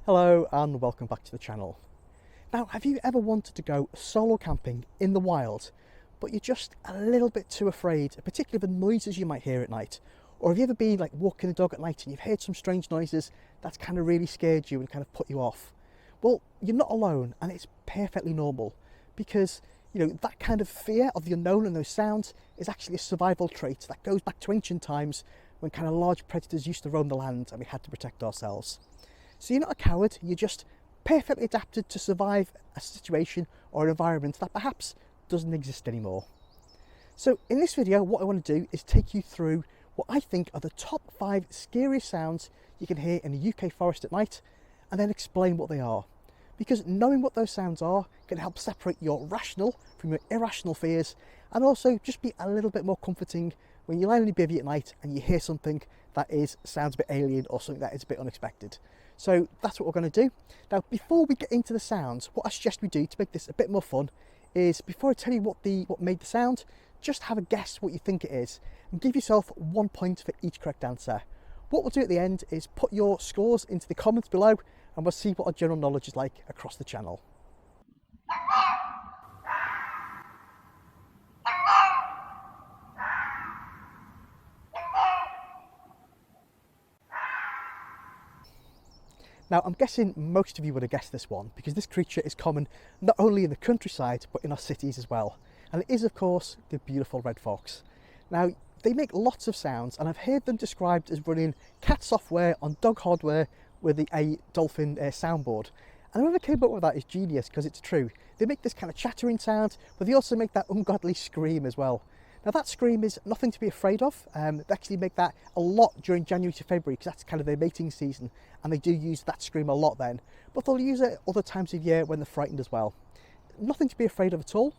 Hello and welcome back to the channel. Now, have you ever wanted to go solo camping in the wild, but you're just a little bit too afraid, particularly the noises you might hear at night? Or have you ever been like walking the dog at night and you've heard some strange noises that's kind of really scared you and kind of put you off? Well, you're not alone, and it's perfectly normal because that kind of fear of the unknown and those sounds is actually a survival trait that goes back to ancient times when kind of large predators used to roam the land and we had to protect ourselves. So you're not a coward, you're just perfectly adapted to survive a situation or an environment that perhaps doesn't exist anymore. So in this video, what I want to do is take you through what I think are the top 5 scariest sounds you can hear in a UK forest at night, and then explain what they are. Because knowing what those sounds are can help separate your rational from your irrational fears, and also just be a little bit more comforting when you lie on your bivvy at night and you hear something that sounds a bit alien or something that is a bit unexpected. So that's what we're going to do. Now, before we get into the sounds, what I suggest we do to make this a bit more fun is, before I tell you what made the sound, just have a guess what you think it is and give yourself 1 point for each correct answer. What we'll do at the end is put your scores into the comments below and we'll see what our general knowledge is like across the channel. Now, I'm guessing most of you would have guessed this one because this creature is common not only in the countryside but in our cities as well. And it is, of course, the beautiful red fox. Now, they make lots of sounds and I've heard them described as running cat software on dog hardware with a dolphin soundboard. And whoever came up with that is genius, because it's true. They make this kind of chattering sound, but they also make that ungodly scream as well. Now, that scream is nothing to be afraid of. They actually make that a lot during January to February because that's kind of their mating season, and they do use that scream a lot then. But they'll use it other times of year when they're frightened as well. Nothing to be afraid of at all.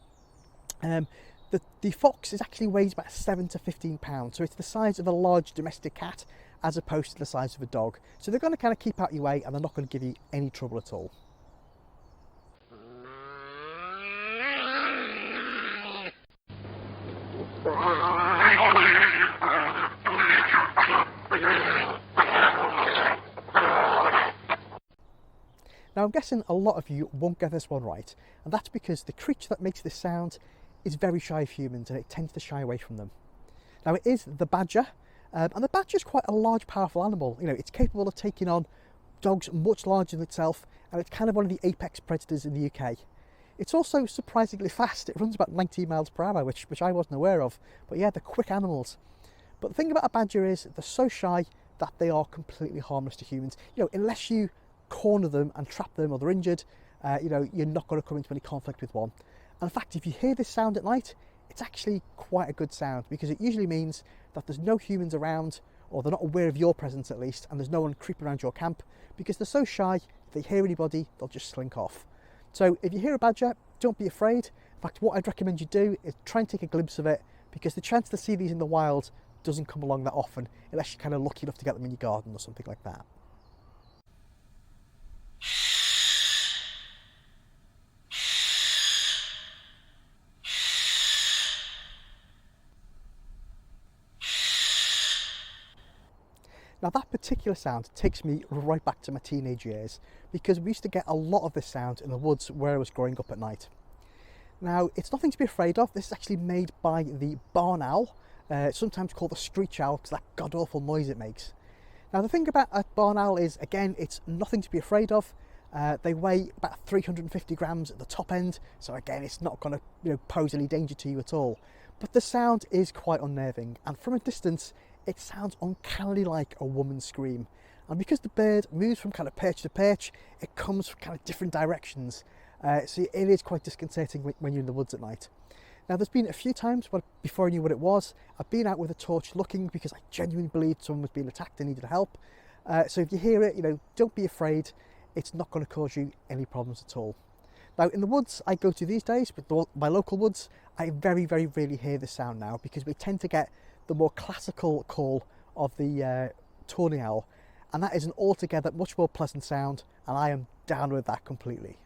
The fox actually weighs about 7 to 15 pounds, so it's the size of a large domestic cat as opposed to the size of a dog. So they're going to kind of keep out your way and they're not going to give you any trouble at all. Now, I'm guessing a lot of you won't get this one right, and that's because the creature that makes this sound is very shy of humans and it tends to shy away from them. Now, it is the badger, and the badger is quite a large, powerful animal. It's capable of taking on dogs much larger than itself, and it's kind of one of the apex predators in the UK. It's also surprisingly fast. It runs about 90 miles per hour, which I wasn't aware of. But yeah, they're quick animals. But the thing about a badger is they're so shy that they are completely harmless to humans. Unless you corner them and trap them or they're injured, you're not going to come into any conflict with one. And in fact, if you hear this sound at night, it's actually quite a good sound because it usually means that there's no humans around, or they're not aware of your presence at least, and there's no one creeping around your camp because they're so shy, if they hear anybody, they'll just slink off. So if you hear a badger, don't be afraid. In fact, what I'd recommend you do is try and take a glimpse of it, because the chance to see these in the wild doesn't come along that often unless you're kind of lucky enough to get them in your garden or something like that. Now, that particular sound takes me right back to my teenage years because we used to get a lot of this sound in the woods where I was growing up at night. Now, it's nothing to be afraid of. This is actually made by the barn owl, sometimes called the screech owl because that god-awful noise it makes. Now, the thing about a barn owl is, again, it's nothing to be afraid of. They weigh about 350 grams at the top end, so again, it's not going to pose any danger to you at all. But the sound is quite unnerving, and from a distance, it sounds uncannily like a woman's scream. And because the bird moves from kind of perch to perch, it comes from kind of different directions. So it is quite disconcerting when you're in the woods at night. Now, there's been a few times before I knew what it was, I've been out with a torch looking because I genuinely believed someone was being attacked and needed help. So if you hear it, don't be afraid. It's not going to cause you any problems at all. Now, in the woods I go to these days, but my local woods, I very, very rarely hear this sound now because we tend to get the more classical call of the tawny owl, and that is an altogether much more pleasant sound, and I am down with that completely.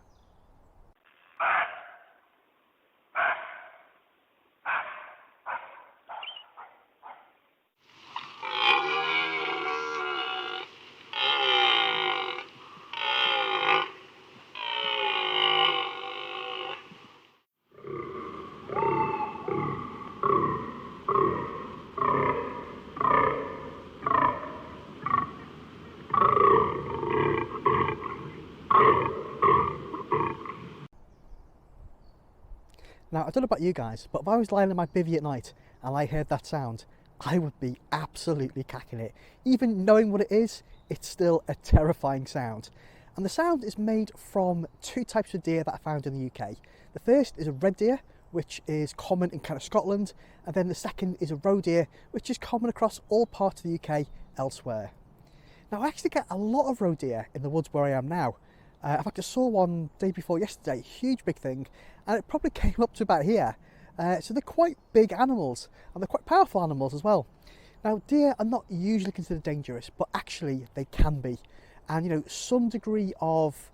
Now, I don't know about you guys, but if I was lying in my bivvy at night and I heard that sound, I would be absolutely cacking it. Even knowing what it is, it's still a terrifying sound. And the sound is made from two types of deer that are found in the UK. The first is a red deer, which is common in kind of Scotland, and then the second is a roe deer, which is common across all parts of the UK elsewhere. Now, I actually get a lot of roe deer in the woods where I am now. In fact, I saw one day before yesterday, huge big thing, and it probably came up to about here. So they're quite big animals, and they're quite powerful animals as well. Now, deer are not usually considered dangerous, but actually they can be. And you know, some degree of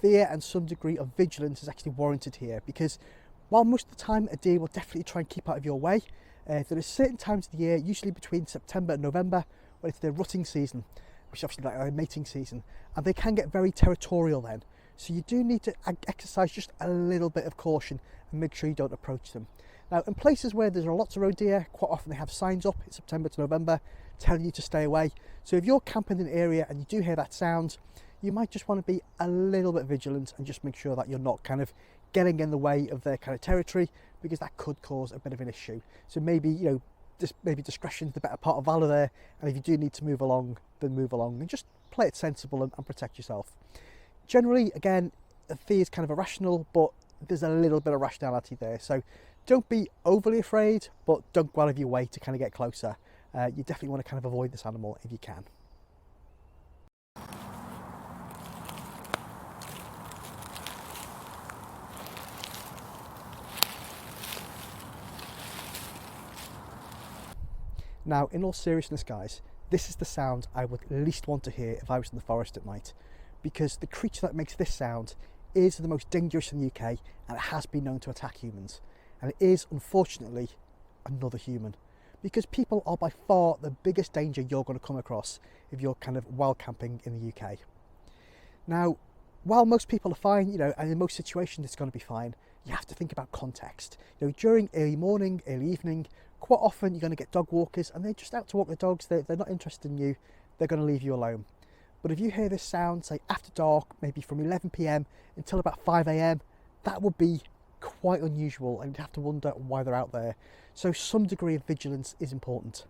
fear and some degree of vigilance is actually warranted here, because while most of the time a deer will definitely try and keep out of your way, there are certain times of the year, usually between September and November, when it's their rutting season, which is obviously like their mating season, and they can get very territorial then. So you do need to exercise just a little bit of caution and make sure you don't approach them. Now, in places where there's lots of roe deer, quite often they have signs up in September to November telling you to stay away. So if you're camping in an area and you do hear that sound, you might just want to be a little bit vigilant and just make sure that you're not kind of getting in the way of their kind of territory, because that could cause a bit of an issue. So maybe, you know, maybe discretion's the better part of valor there, and if you do need to move along, then move along and just play it sensible and protect yourself. Generally, again, fear is kind of irrational, but there's a little bit of rationality there. So don't be overly afraid, but don't go out of your way to kind of get closer. You definitely want to kind of avoid this animal if you can. Now, in all seriousness, guys, this is the sound I would least want to hear if I was in the forest at night, because the creature that makes this sound is the most dangerous in the UK, and it has been known to attack humans. And it is, unfortunately, another human, because people are by far the biggest danger you're going to come across if you're kind of wild camping in the UK. Now, while most people are fine, you know, and in most situations it's going to be fine, you have to think about context. You know, during early morning, early evening, quite often you're going to get dog walkers and they're just out to walk the dogs. They're not interested in you. They're going to leave you alone. But if you hear this sound, say after dark, maybe from 11 PM until about 5 AM, that would be quite unusual, and you'd have to wonder why they're out there. So some degree of vigilance is important.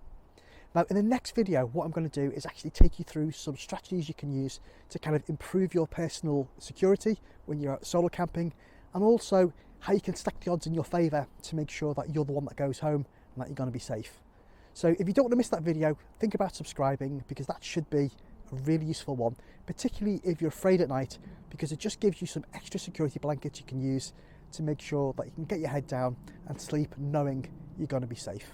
Now, in the next video, what I'm going to do is actually take you through some strategies you can use to kind of improve your personal security when you're out solo camping, and also how you can stack the odds in your favour to make sure that you're the one that goes home and that you're going to be safe. So if you don't want to miss that video, think about subscribing, because that should be a really useful one, particularly if you're afraid at night, because it just gives you some extra security blankets you can use to make sure that you can get your head down and sleep knowing you're going to be safe.